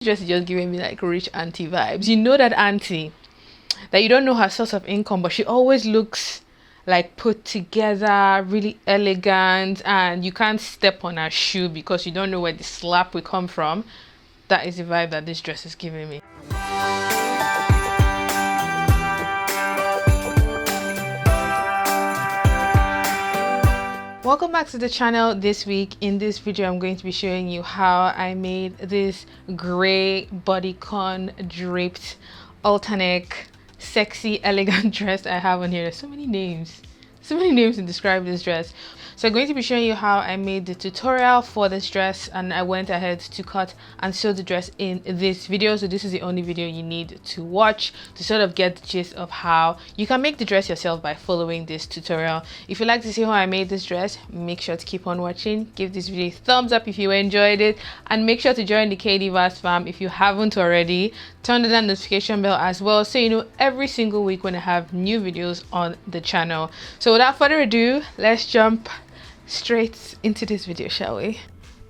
Dress is just giving me like rich auntie vibes. You know that auntie that you don't know her source of income, but she always looks like put together, really elegant, and you can't step on her shoe because you don't know where the slap will come from. That is the vibe that this dress is giving me. Welcome back to the channel. This week in this video I'm going to be showing you how I made this gray bodycon draped alternate sexy elegant dress I have on here. There's so many names to describe this dress. So I'm going to be showing you how I made the tutorial for this dress, and I went ahead to cut and sew the dress in this video. So this is the only video you need to watch to sort of get the gist of how you can make the dress yourself by following this tutorial. If you'd like to see how I made this dress, make sure to keep on watching. Give this video a thumbs up if you enjoyed it, and make sure to join the KDVAS fam if you haven't already. Turn on the notification bell as well so you know every single week when I have new videos on the channel. So without further ado, let's jump straight into this video, shall we?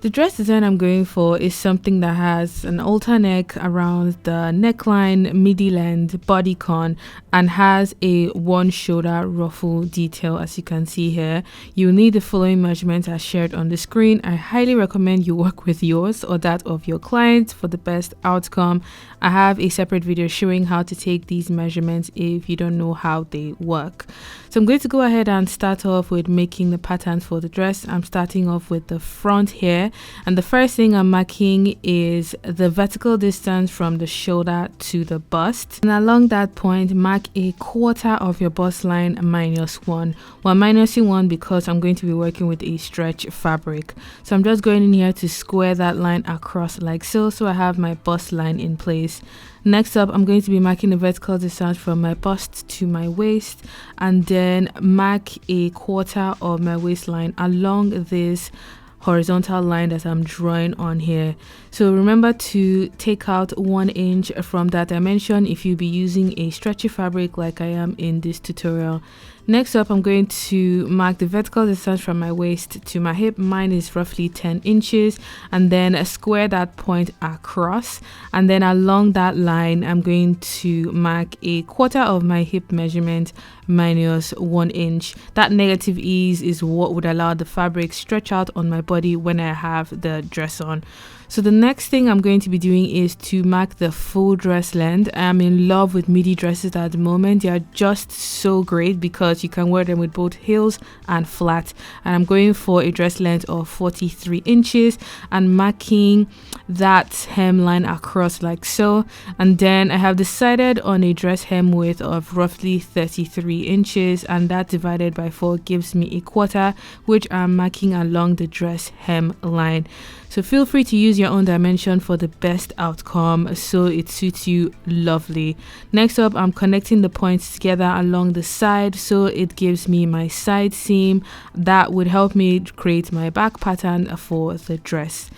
The dress design I'm going for is something that has an halter neck around the neckline, midi length, bodycon, and has a one shoulder ruffle detail, as you can see here. You'll need the following measurements as shared on the screen. I highly recommend you work with yours or that of your client for the best outcome. I have a separate video showing how to take these measurements if you don't know how they work. So I'm going to go ahead and start off with making the patterns for the dress. I'm starting off with the front here, and the first thing I'm marking is the vertical distance from the shoulder to the bust, and along that point mark a quarter of your bust line -1. Well, minusing 1 because I'm going to be working with a stretch fabric. So I'm just going in here to square that line across like so I have my bust line in place. Next up, I'm going to be marking the vertical distance from my bust to my waist, and then mark a quarter of my waistline along this horizontal line that I'm drawing on here. So remember to take out 1 inch from that dimension if you'll be using a stretchy fabric like I am in this tutorial. Next up, I'm going to mark the vertical distance from my waist to my hip. Mine is roughly 10 inches, and then square that point across, and then along that line I'm going to mark a quarter of my hip measurement -1 inch. That negative ease is what would allow the fabric stretch out on my body when I have the dress on. So the next thing I'm going to be doing is to mark the full dress length. I'm in love with midi dresses at the moment. They are just so great because you can wear them with both heels and flat. And I'm going for a dress length of 43 inches and marking that hemline across like so. And then I have decided on a dress hem width of roughly 33 inches, and that divided by 4 gives me a quarter, which I'm marking along the dress hem line. So feel free to use your own dimension for the best outcome so it suits you lovely. Next up, I'm connecting the points together along the side so it gives me my side seam that would help me create my back pattern for the dress.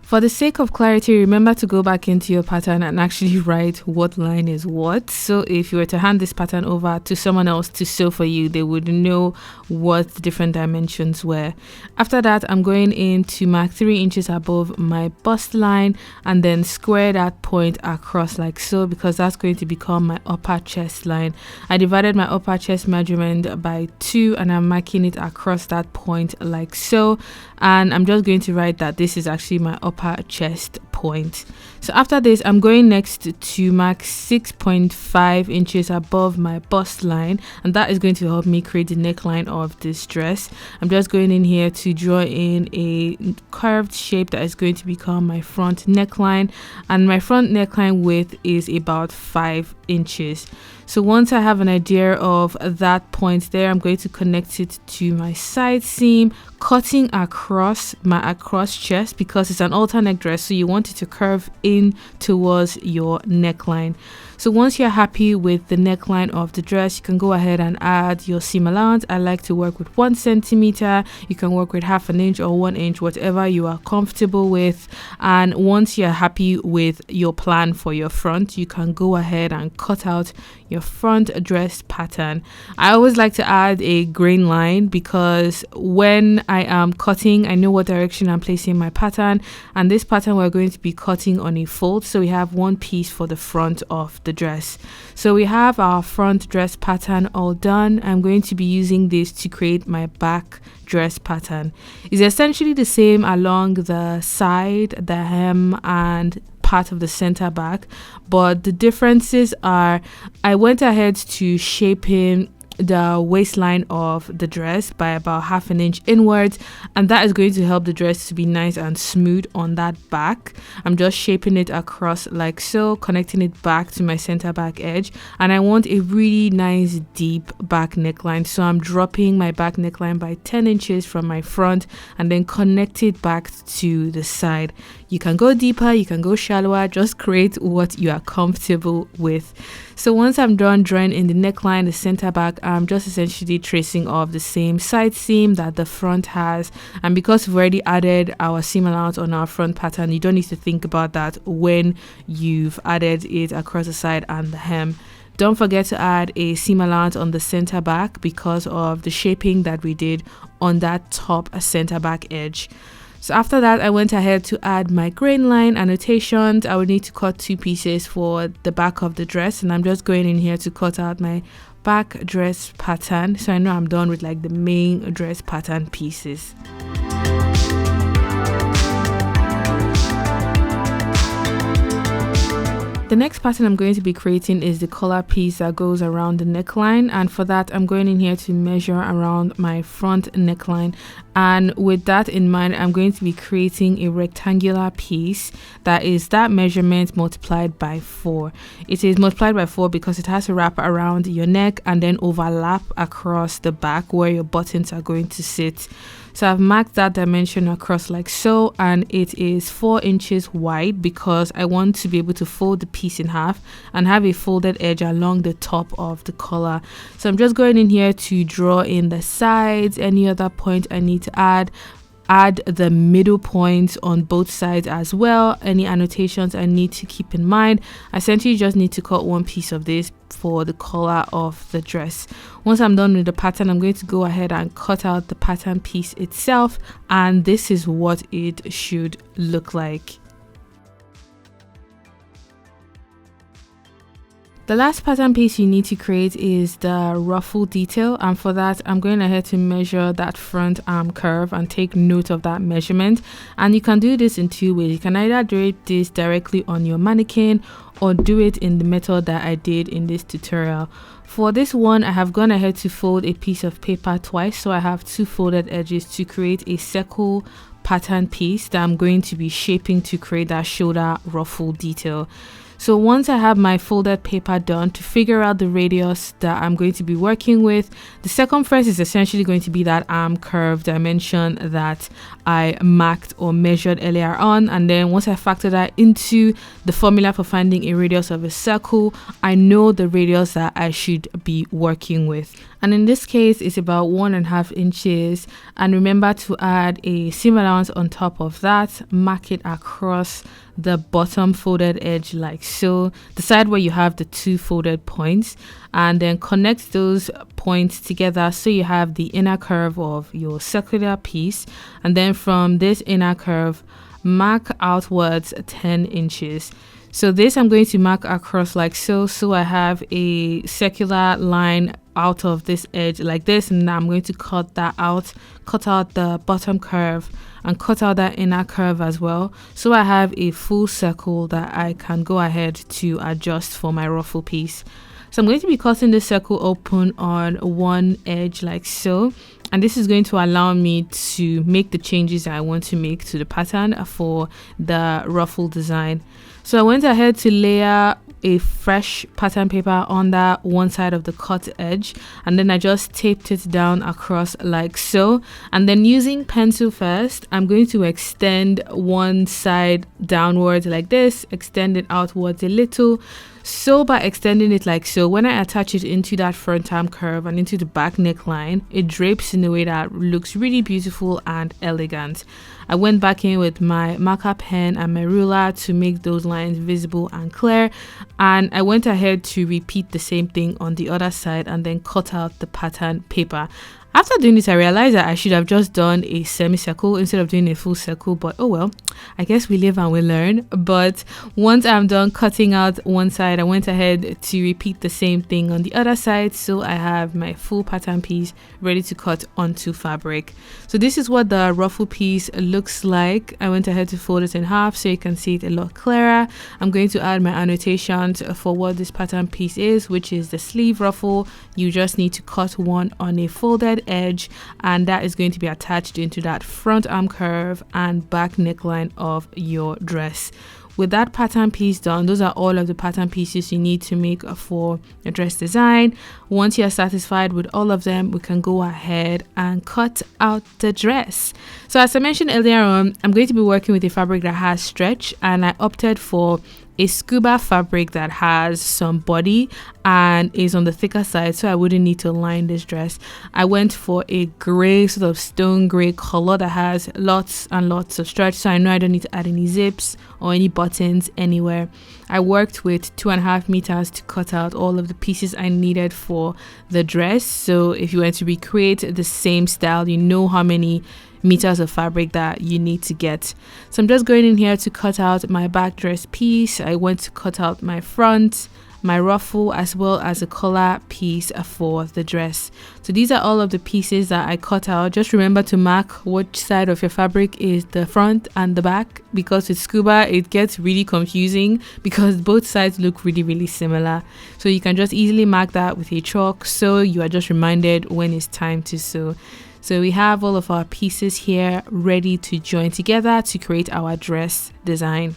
For the sake of clarity, remember to go back into your pattern and actually write what line is what. So if you were to hand this pattern over to someone else to sew for you, they would know what the different dimensions were. After that, I'm going in to mark 3 inches above my bust line and then square that point across like so, because that's going to become my upper chest line. I divided my upper chest measurement by 2 and I'm marking it across that point like so. And I'm just going to write that this is actually my upper chest point. So after this, I'm going next to mark 6.5 inches above my bust line, and that is going to help me create the neckline of this dress. I'm just going in here to draw in a curved shape that is going to become my front neckline, and my front neckline width is about 5 inches. So once I have an idea of that point there, I'm going to connect it to my side seam, cutting across my chest because it's an halter neck dress, so you want it to curve in towards your neckline. So once you're happy with the neckline of the dress, you can go ahead and add your seam allowance. I like to work with 1 centimeter. You can work with 1/2 inch or 1 inch, whatever you are comfortable with. And once you're happy with your plan for your front, you can go ahead and cut out your front dress pattern. I always like to add a grain line because when I am cutting, I know what direction I'm placing my pattern, and this pattern we're going to be cutting on a fold, so we have one piece for the front of the dress. So we have our front dress pattern all done. I'm going to be using this to create my back dress pattern. It's essentially the same along the side, the hem, and part of the center back, but the differences are I went ahead to shape in the waistline of the dress by about 1/2 inch inwards, and that is going to help the dress to be nice and smooth on that back. I'm just shaping it across like so, connecting it back to my center back edge, and I want a really nice deep back neckline, so I'm dropping my back neckline by 10 inches from my front and then connect it back to the side. You can go deeper, you can go shallower, just create what you are comfortable with. So once I'm done drawing in the neckline, the center back, I'm just essentially tracing off the same side seam that the front has. And because we've already added our seam allowance on our front pattern, you don't need to think about that when you've added it across the side and the hem. Don't forget to add a seam allowance on the center back because of the shaping that we did on that top center back edge. So after that, I went ahead to add my grain line annotations. I would need to cut 2 pieces for the back of the dress, and I'm just going in here to cut out my back dress pattern, so I know I'm done with like the main dress pattern pieces. The next pattern I'm going to be creating is the collar piece that goes around the neckline, and for that I'm going in here to measure around my front neckline, and with that in mind I'm going to be creating a rectangular piece that is that measurement multiplied by 4. It is multiplied by 4 because it has to wrap around your neck and then overlap across the back where your buttons are going to sit. So I've marked that dimension across like so, and it is 4 inches wide because I want to be able to fold the piece in half and have a folded edge along the top of the collar. So I'm just going in here to draw in the sides, any other point I need to add the middle points on both sides as well. Any annotations I need to keep in mind. I essentially just need to cut one piece of this for the collar of the dress. Once I'm done with the pattern, I'm going to go ahead and cut out the pattern piece itself, and this is what it should look like. The last pattern piece you need to create is the ruffle detail, and for that I'm going ahead to measure that front arm curve and take note of that measurement. And you can do this in 2 ways. You can either drape this directly on your mannequin or do it in the method that I did in this tutorial. For this one, I have gone ahead to fold a piece of paper twice, so I have 2 folded edges to create a circle pattern piece that I'm going to be shaping to create that shoulder ruffle detail. So once I have my folded paper done, to figure out the radius that I'm going to be working with, the circumference is essentially going to be that arm curve dimension that I marked or measured earlier on. And then once I factor that into the formula for finding a radius of a circle, I know the radius that I should be working with. And in this case, it's about 1.5 inches. And remember to add a seam allowance on top of that, mark it across the bottom folded edge like so, the side where you have the 2 folded points, and then connect those points together so you have the inner curve of your circular piece. And then from this inner curve, mark outwards 10 inches. So this I'm going to mark across like so, so I have a circular line out of this edge like this, and now I'm going to cut that out, cut out the bottom curve and cut out that inner curve as well, so I have a full circle that I can go ahead to adjust for my ruffle piece. So I'm going to be cutting this circle open on one edge like so, and this is going to allow me to make the changes I want to make to the pattern for the ruffle design. So I went ahead to layer a fresh pattern paper on that one side of the cut edge, and then I just taped it down across like so. And then using pencil first, I'm going to extend one side downwards like this, extend it outwards a little, sew by extending it like so. When I attach it into that front arm curve and into the back neckline, it drapes in a way that looks really beautiful and elegant. I went back in with my marker pen and my ruler to make those lines visible and clear, and I went ahead to repeat the same thing on the other side and then cut out the pattern paper. After doing this, I realized that I should have just done a semicircle instead of doing a full circle, but oh well, I guess we live and we learn. But once I'm done cutting out one side, I went ahead to repeat the same thing on the other side, so I have my full pattern piece ready to cut onto fabric. So this is what the ruffle piece looks like. I went ahead to fold it in half so you can see it a lot clearer. I'm going to add my annotations for what this pattern piece is, which is the sleeve ruffle. You just need to cut one on a folded edge, and that is going to be attached into that front arm curve and back neckline of your dress. With that pattern piece done, those are all of the pattern pieces you need to make for your dress design. Once you're satisfied with all of them, we can go ahead and cut out the dress. So as I mentioned earlier on, I'm going to be working with a fabric that has stretch, and I opted for a scuba fabric that has some body and is on the thicker side, so I wouldn't need to line this dress. I went for a gray, sort of stone gray color that has lots and lots of stretch, so I know I don't need to add any zips or any buttons anywhere. I worked with 2.5 meters to cut out all of the pieces I needed for the dress. So if you were to recreate the same style, you know how many meters of fabric that you need to get. So I'm just going in here to cut out my back dress piece. I went to cut out my front, my ruffle, as well as a collar piece for the dress. So these are all of the pieces that I cut out. Just remember to mark which side of your fabric is the front and the back, because with scuba it gets really confusing because both sides look really similar. So you can just easily mark that with a chalk so you are just reminded when it's time to sew. So we have all of our pieces here ready to join together to create our dress design.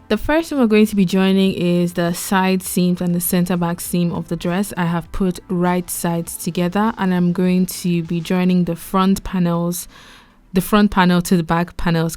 The first one we're going to be joining is the side seams and the center back seam of the dress. I have put right sides together, and I'm going to be joining the front panel to the back panels,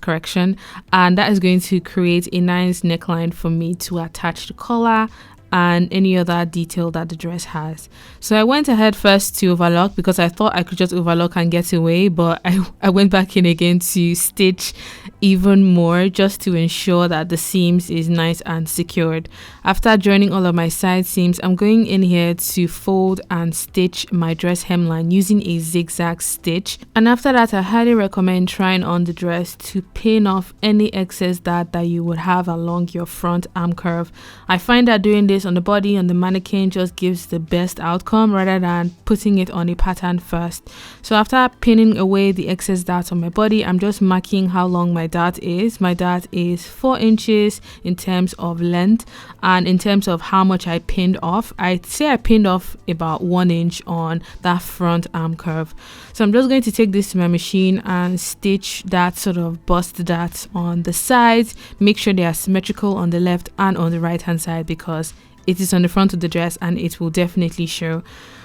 and that is going to create a nice neckline for me to attach the collar and any other detail that the dress has. So I went ahead first to overlock because I thought I could just overlock and get away, but I went back in again to stitch even more just to ensure that the seams is nice and secured. After joining all of my side seams, I'm going in here to fold and stitch my dress hemline using a zigzag stitch. And after that, I highly recommend trying on the dress to pin off any excess that you would have along your front arm curve. I find that doing this on the body on the mannequin just gives the best outcome rather than putting it on a pattern first. So after pinning away the excess dart on my body, I'm just marking how long my dart is. My dart is 4 inches in terms of length, and in terms of how much I pinned off, I'd say I pinned off about 1 inch on that front arm curve. So I'm just going to take this to my machine and stitch that sort of bust dart on the sides. Make sure they are symmetrical on the left and on the right hand side because it is on the front of the dress and it will definitely show.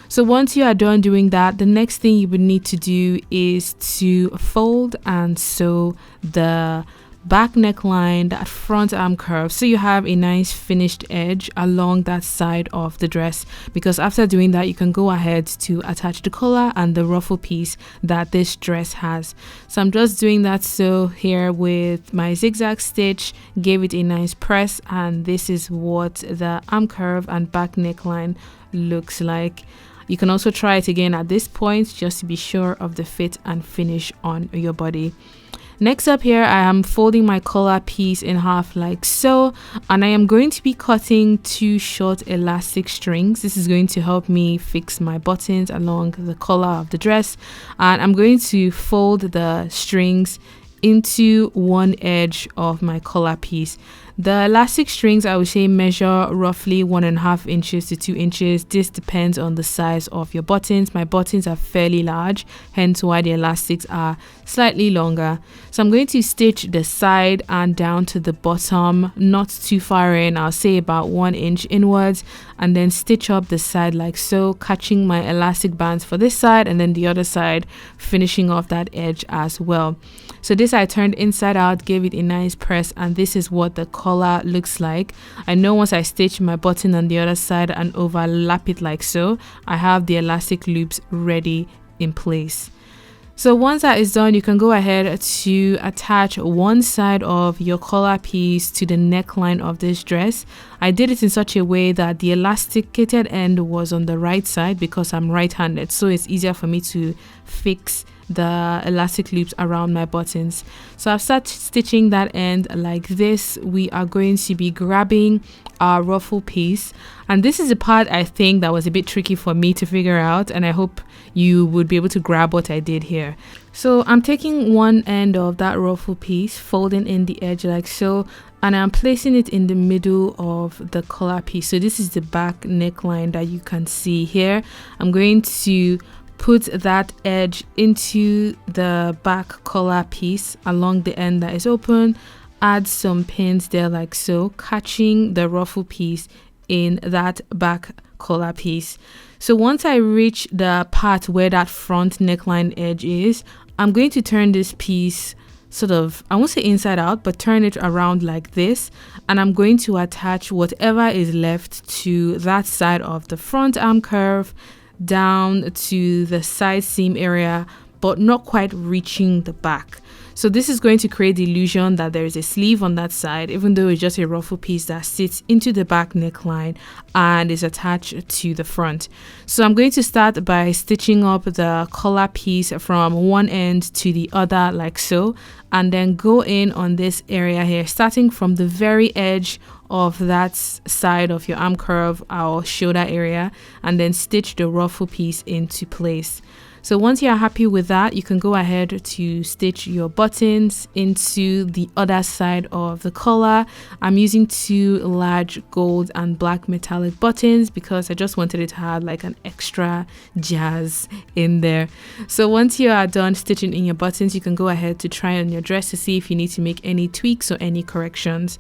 So once you are done doing that, the next thing you would need to do is to fold and sew the back neckline, that front arm curve, so you have a nice finished edge along that side of the dress, because after doing that you can go ahead to attach the collar and the ruffle piece that this dress has. So I'm just doing that so here with my zigzag stitch, gave it a nice press, and this is what the arm curve and back neckline looks like. You can also try it again at this point just to be sure of the fit and finish on your body. Next up here, I am folding my collar piece in half like so, and I am going to be cutting 2 short elastic strings. This is going to help me fix my buttons along the collar of the dress, and I'm going to fold the strings into one edge of my collar piece. The elastic strings, I would say, measure roughly 1.5 inches to 2 inches. This depends on the size of your buttons. My buttons are fairly large, hence why the elastics are slightly longer. So I'm going to stitch the side and down to the bottom, not too far in, I'll say about 1 inch inwards, and then stitch up the side like so, catching my elastic bands for this side and then the other side, finishing off that edge as well. So this I turned inside out, gave it a nice press, and this is what the collar looks like. I know once I stitch my button on the other side and overlap it like so, I have the elastic loops ready in place. So once that is done, you can go ahead to attach one side of your collar piece to the neckline of this dress. I did it in such a way that the elasticated end was on the right side because I'm right-handed, so it's easier for me to fix the elastic loops around my buttons. So I've started stitching that end like this. We are going to be grabbing our ruffle piece, and this is the part I think that was a bit tricky for me to figure out, and I hope you would be able to grab what I did here. So I'm taking one end of that ruffle piece, folding in the edge like so, and I'm placing it in the middle of the collar piece. So this is the back neckline that you can see here. I'm going to put that edge into the back collar piece along the end that is open, add some pins there like so, catching the ruffle piece in that back collar piece. So once I reach the part where that front neckline edge is, I'm going to turn this piece sort of, I won't say inside out, but turn it around like this, and I'm going to attach whatever is left to that side of the front arm curve down to the side seam area, but not quite reaching the back. So this is going to create the illusion that there is a sleeve on that side, even though it's just a ruffle piece that sits into the back neckline and is attached to the front. So I'm going to start by stitching up the collar piece from one end to the other like so, and then go in on this area here, starting from the very edge of that side of your arm curve or shoulder area, and then stitch the ruffle piece into place. So once you're happy with that, you can go ahead to stitch your buttons into the other side of the collar. I'm using 2 large gold and black metallic buttons because I just wanted it to have like an extra jazz in there. So once you are done stitching in your buttons, you can go ahead to try on your dress to see if you need to make any tweaks or any corrections.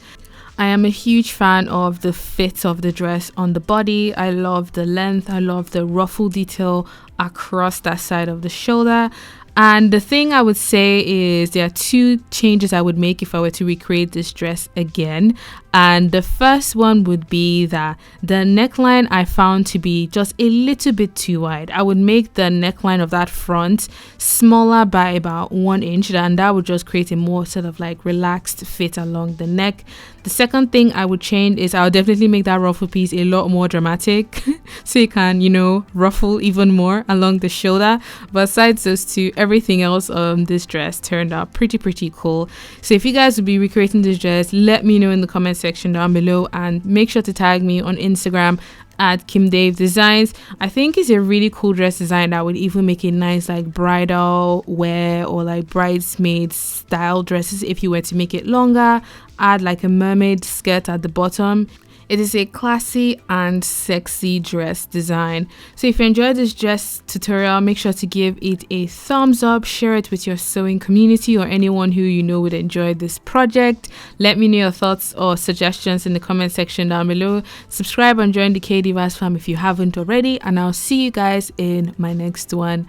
I am a huge fan of the fit of the dress on the body. I love the length. I love the ruffle detail across that side of the shoulder. And the thing I would say is there are 2 changes I would make if I were to recreate this dress again. And the first one would be that the neckline I found to be just a little bit too wide. I would make the neckline of that front smaller by about 1 inch, and that would just create a more sort of like relaxed fit along the neck. The second thing I would change is I would definitely make that ruffle piece a lot more dramatic so you can, you know, ruffle even more along the shoulder. But besides those 2, everything else on this dress turned out pretty cool. So if you guys would be recreating this dress, let me know in the comment section down below, and make sure to tag me on Instagram at Kim Dave Designs. I think it's a really cool dress design that would even make a nice like bridal wear or like bridesmaid style dresses if you were to make it longer, add like a mermaid skirt at the bottom. It is a classy and sexy dress design. So if you enjoyed this dress tutorial, make sure to give it a thumbs up, share it with your sewing community or anyone who you know would enjoy this project. Let me know your thoughts or suggestions in the comment section down below. Subscribe and join the KDVAS fam if you haven't already, and I'll see you guys in my next one.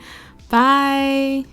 Bye.